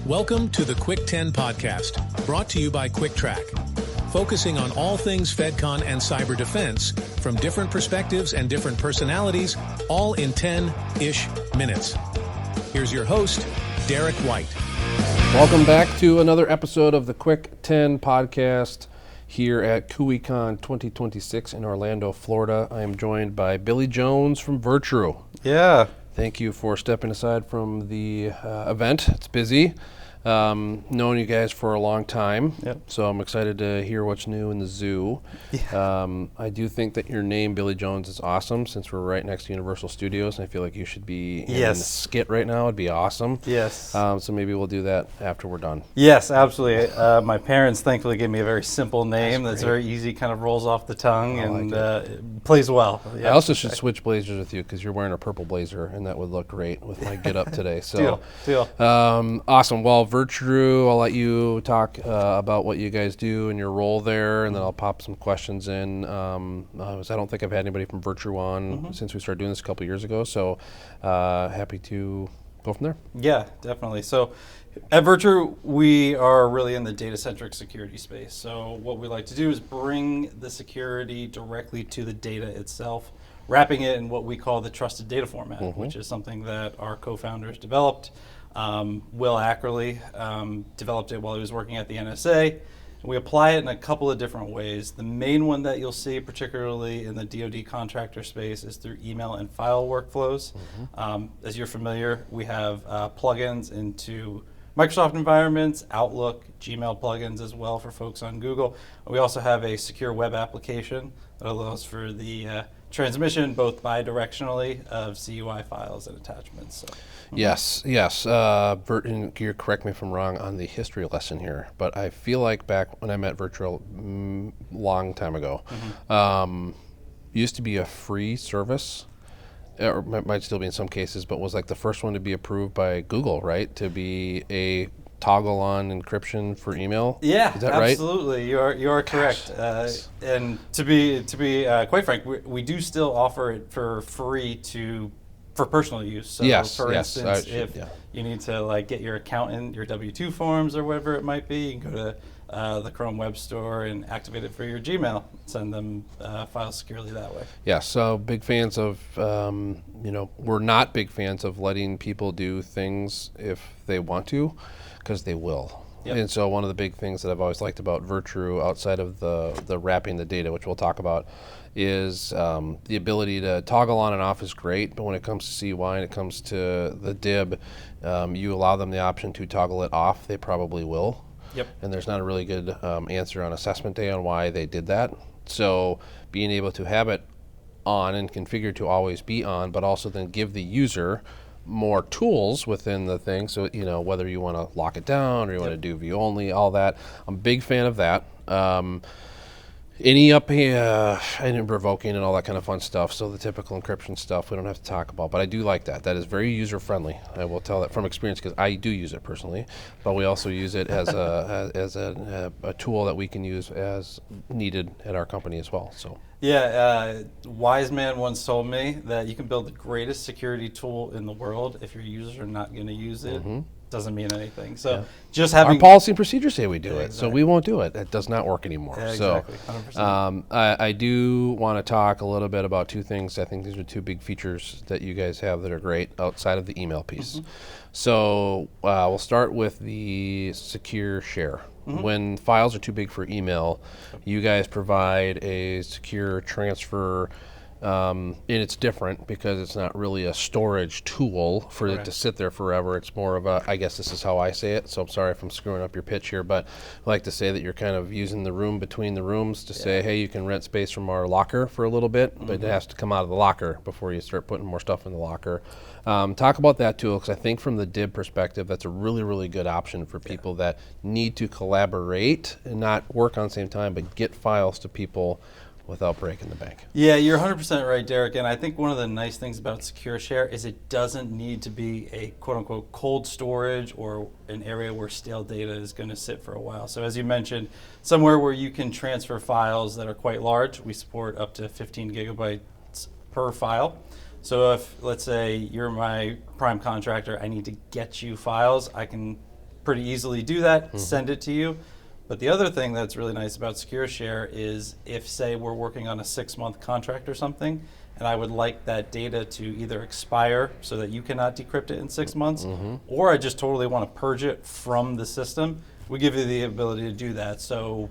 Welcome to the Quick 10 podcast, brought to you by Trac, focusing on all things FedCon and cyber defense from different perspectives and different personalities, all in 10-ish minutes. Here's your host, Derek White. Welcome back to another episode of the Quick 10 podcast here at CUI 2026 in Orlando, Florida. I am joined by Billy Jones from Virtru. Yeah. Thank you for stepping aside from the event. It's busy. Known you guys for a long time, so I'm excited to hear what's new in the zoo. Yeah. I do think that your name, Billy Jones, is awesome since we're right next to Universal Studios, and I feel like you should be in the skit right now. It'd be awesome. Yes. So maybe we'll do that after we're done. Yes, absolutely. My parents thankfully gave me a very simple name that's very easy, kind of rolls off the tongue, and it plays well. I also should switch blazers with you because you're wearing a purple blazer, and that would look great with my get up today. So Deal. Awesome. Well, Virtru, I'll let you talk about what you guys do and your role there, and then I'll pop some questions in. I don't think I've had anybody from Virtru on since we started doing this a couple years ago, so happy to go from there. Yeah, definitely. So at Virtru, we are really in the data-centric security space. So what we like to do is bring the security directly to the data itself, wrapping it in what we call the trusted data format, which is something that our co-founders developed. Will Ackerley developed it while he was working at the NSA. We apply it in a couple of different ways. The main one that you'll see, particularly in the DoD contractor space, is through email and file workflows. As you're familiar, we have plugins into Microsoft environments, Outlook, Gmail plugins as well for folks on Google. We also have a secure web application that allows for the transmission both bidirectionally of CUI files and attachments. So. Yes. Bert, and you correct me if I'm wrong on the history lesson here, but I feel like back when I met Virtru long time ago, used to be a free service, or might still be in some cases, but was like the first one to be approved by Google, right? To be a toggle on encryption for email. Yeah, is that right? Absolutely. You are correct. And to be quite frank, we do still offer it for free for personal use. So for instance, if you need to get your accountant, your W-2 forms or whatever it might be, you can go to the Chrome Web Store and activate it for your Gmail. Send them files securely that way. Yeah, so big fans of, we're not big fans of letting people do things if they want to, because they will. Yep. And so one of the big things that I've always liked about Virtru, outside of the wrapping the data, which we'll talk about, is the ability to toggle on and off is great, but when it comes to CUI and it comes to the DIB, you allow them the option to toggle it off, they probably will. Yep. And there's not a really good answer on assessment day on why they did that. So being able to have it on and configured to always be on, but also then give the user more tools within the thing. So, whether you want to lock it down or you want to do view only, all that. I'm a big fan of that. Any and revoking and all that kind of fun stuff. So the typical encryption stuff we don't have to talk about, but I do like that. That is very user friendly. I will tell that from experience because I do use it personally, but we also use it as a tool that we can use as needed at our company as well. So. Yeah, wise man once told me that you can build the greatest security tool in the world if your users are not going to use it. Doesn't mean anything. So just having our policy and procedures say we do it, so we won't do it. It does not work anymore. Yeah, exactly. 100%. I do want to talk a little bit about two things. I think these are two big features that you guys have that are great outside of the email piece. So we'll start with the secure share. When files are too big for email, you guys provide a secure transfer. And it's different because it's not really a storage tool for it to sit there forever. It's more of a, I guess this is how I say it, so I'm sorry if I'm screwing up your pitch here, but I like to say that you're kind of using the room between the rooms to say, hey, you can rent space from our locker for a little bit, but it has to come out of the locker before you start putting more stuff in the locker. Talk about that tool, because I think from the DIB perspective, that's a really, really good option for people that need to collaborate and not work on the same time, but get files to people without breaking the bank. Yeah, you're 100% right, Derek. And I think one of the nice things about Secure Share is it doesn't need to be a quote-unquote cold storage or an area where stale data is going to sit for a while. So as you mentioned, somewhere where you can transfer files that are quite large. We support up to 15 gigabytes per file. So if, let's say, you're my prime contractor, I need to get you files, I can pretty easily do that, send it to you. But the other thing that's really nice about Secure Share is if, say, we're working on a 6-month contract or something, and I would like that data to either expire so that you cannot decrypt it in 6 months, or I just totally want to purge it from the system, we give you the ability to do that. So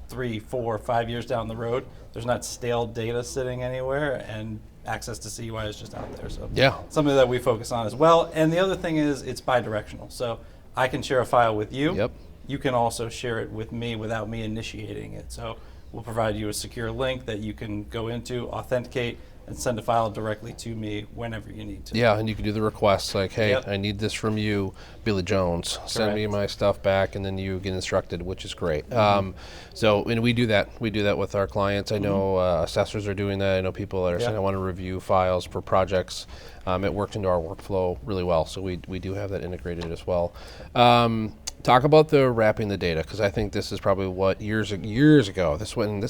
3, 4, 5 years down the road, there's not stale data sitting anywhere, and access to CUI is just out there. So something that we focus on as well. And the other thing is it's bi-directional. So I can share a file with you. Yep. You can also share it with me without me initiating it. So we'll provide you a secure link that you can go into, authenticate, and send a file directly to me whenever you need to. Yeah, and you can do the requests like, hey, I need this from you, Billy Jones. Send me my stuff back, and then you get instructed, which is great. So, and we do that. We do that with our clients. I know assessors are doing that. I know people that are saying, I want to review files for projects. It works into our workflow really well, so we do have that integrated as well. Talk about the wrapping the data, because I think this is probably what years ago.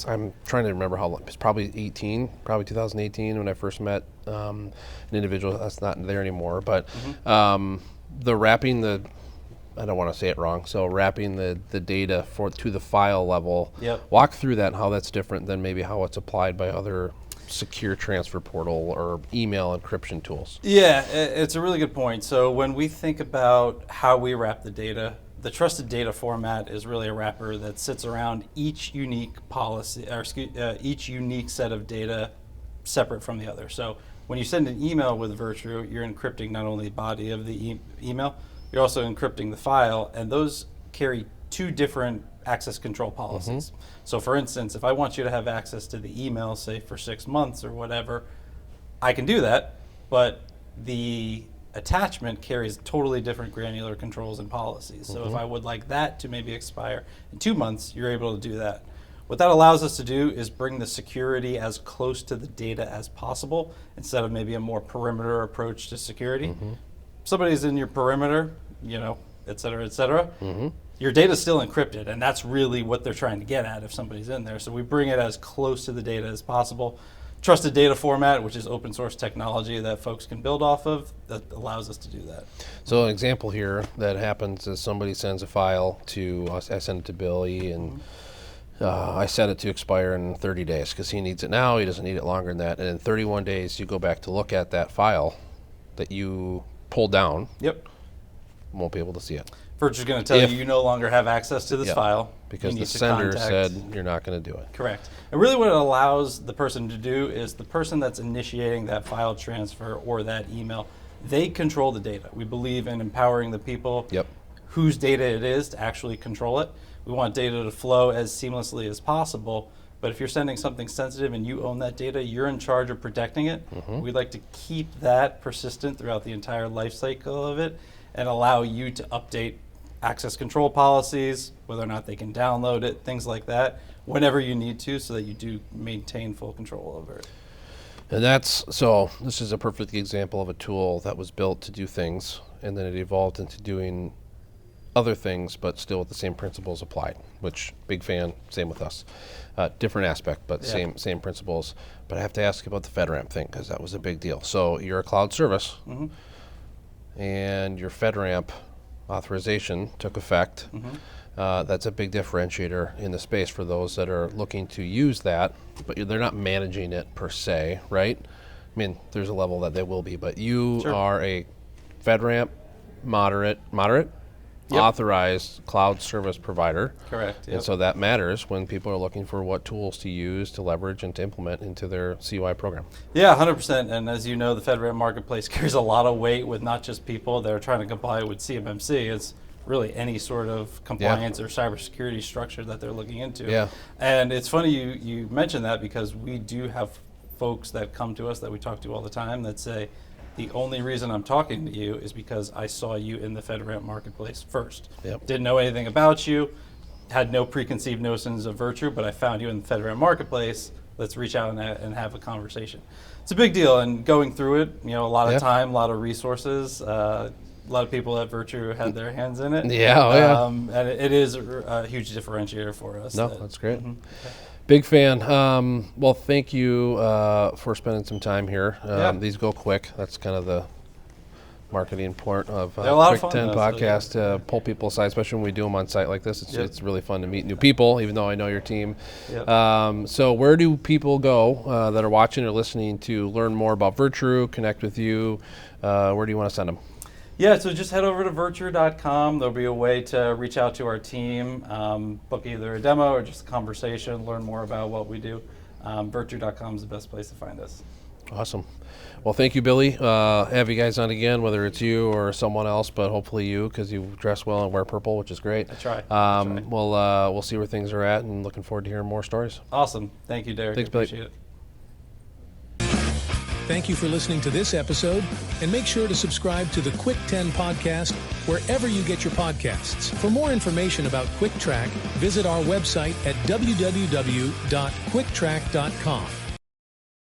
I'm trying to remember how long. It's probably 2018 when I first met an individual that's not there anymore. But the wrapping I don't want to say it wrong. So wrapping the data to the file level. Walk through that and how that's different than maybe how it's applied by other secure transfer portal or email encryption tools. Yeah, it's a really good point. So when we think about how we wrap the data, the trusted data format is really a wrapper that sits around each unique policy, or each unique set of data separate from the other. So when you send an email with Virtru, you're encrypting not only the body of the email, you're also encrypting the file, and those carry 2 different access control policies. So for instance, if I want you to have access to the email, say for 6 months or whatever, I can do that, but the attachment carries totally different granular controls and policies. So if I would like that to maybe expire in 2 months, you're able to do that. What that allows us to do is bring the security as close to the data as possible instead of maybe a more perimeter approach to security. Somebody's in your perimeter, et cetera, your data's still encrypted, and that's really what they're trying to get at if somebody's in there. So we bring it as close to the data as possible. Trusted data format, which is open source technology that folks can build off of, that allows us to do that. So an example here that happens is somebody sends a file to us. I send it to Billy, and I set it to expire in 30 days because he needs it now. He doesn't need it longer than that. And in 31 days, you go back to look at that file that you pulled down. Won't be able to see it. Virtu's going to tell you no longer have access to this file. Because the sender said you're not going to do it. Correct. And really what it allows the person to do is the person that's initiating that file transfer or that email, they control the data. We believe in empowering the people whose data it is to actually control it. We want data to flow as seamlessly as possible. But if you're sending something sensitive and you own that data, you're in charge of protecting it. We'd like to keep that persistent throughout the entire life cycle of it and allow you to update access control policies, whether or not they can download it, things like that, whenever you need to, so that you do maintain full control over it. And this is a perfect example of a tool that was built to do things, and then it evolved into doing other things, but still with the same principles applied, which, big fan, same with us. Different aspect, but same principles. But I have to ask about the FedRAMP thing, because that was a big deal. So you're a cloud service, and your FedRAMP authorization took effect. That's a big differentiator in the space for those that are looking to use that, but they're not managing it per se, right? I mean, there's a level that they will be, but you are a FedRAMP moderate authorized cloud service provider. Correct. And so that matters when people are looking for what tools to use to leverage and to implement into their CUI program. Yeah, 100%. And as you know, the FedRAMP marketplace carries a lot of weight with not just people that are trying to comply with CMMC. It's really any sort of compliance or cybersecurity structure that they're looking into. And it's funny you mentioned that, because we do have folks that come to us that we talk to all the time that say, the only reason I'm talking to you is because I saw you in the FedRAMP marketplace first. Didn't know anything about you, had no preconceived notions of Virtru, but I found you in the FedRAMP marketplace. Let's reach out and have a conversation. It's a big deal, and going through it, a lot of time, a lot of resources. A lot of people at Virtru had their hands in it. And it is a huge differentiator for us. No, that's great. Big fan. Well, thank you for spending some time here. These go quick. That's kind of marketing part of They're a lot of Quick fun, 10 though, podcast so, to pull people aside, especially when we do them on site like this. It's really fun to meet new people, even though I know your team. Yep. So where do people go that are watching or listening to learn more about Virtru, connect with you? Where do you want to send them? Yeah, so just head over to virtru.com. There'll be a way to reach out to our team, book either a demo or just a conversation, learn more about what we do. Virtru.com is the best place to find us. Awesome. Well, thank you, Billy. Have you guys on again, whether it's you or someone else, but hopefully you, because you dress well and wear purple, which is great. I try. We'll see where things are at, and looking forward to hearing more stories. Awesome. Thank you, Derek. Thanks, Appreciate Billy. it. Thank you for listening to this episode, and make sure to subscribe to the Cuick 10 podcast wherever you get your podcasts. For more information about Cuick Trac, visit our website at www.cuicktrac.com.